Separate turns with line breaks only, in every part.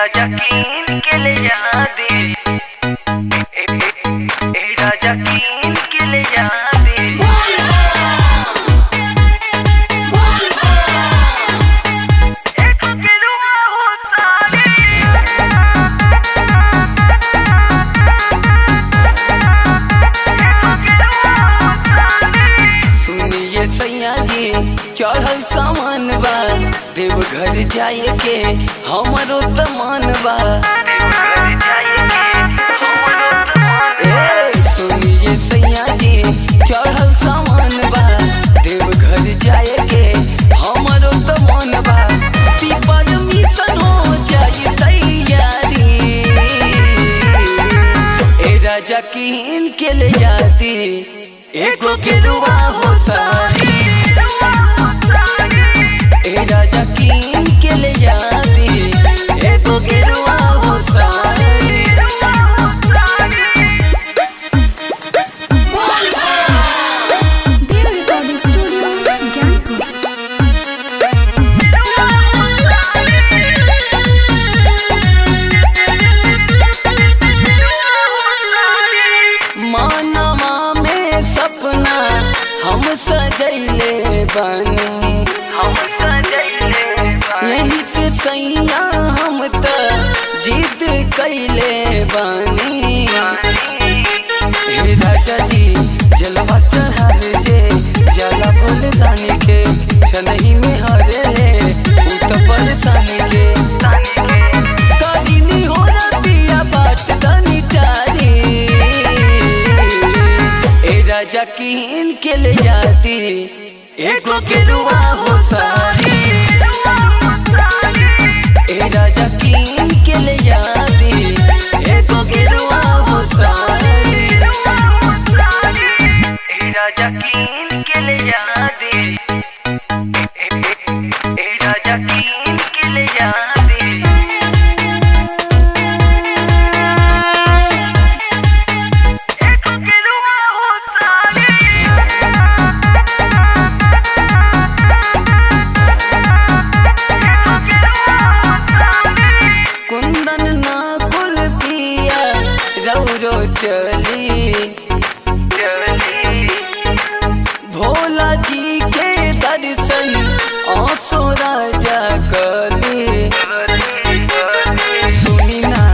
राजा कीन के ले जा दे, ए राजा कीन के ले जा दे।
सुनिए सैया जी चढ़ल सामान बा, देवघर जाए के हमरो त मन बा। सुनिए सैया जी चढ़ल सामान बा, देवघर जाए के हमरो त मन बा। पीपल मिशन हो जाए तैयारी, ए राजा कीन के ले जाती एगो गेरुआ हो सारी, ए राजा कीन के ले जाती एगो गेरुआ हो सारी। मानवा में सपना हम सजैले बानी, यही से सैया हम त जिद कैले बानी। हे राजा जी जलवा चढ़ावे जे जला बोले दानी के, छनही में हरे उ त परेशानी के। करीनी हो पिया बाट दानी टारी, ए राजा कीन के ले जाती एगो गेरुआ हो सारी, ए राजा कीन के ले जाती एगो गेरुआ हो सारी,
ए राजा कीन के ले जा दे, ए राजा कीन के ले जा दे।
कुंदन ना कुल पिया रौरो चली, भोला जी के दर्शन आंसू राजा कली। सुनी ना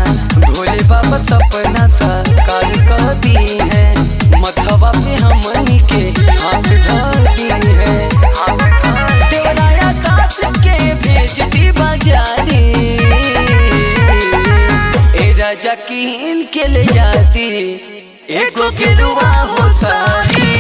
भोले बाबा सपना साकार कर दी है, मथवा पे हमनी के हाथ धर दी है। देवराया दास के भेज दी बाजारी, ए राजा कीन के ले जाती एगो गेरुआ हो सारी,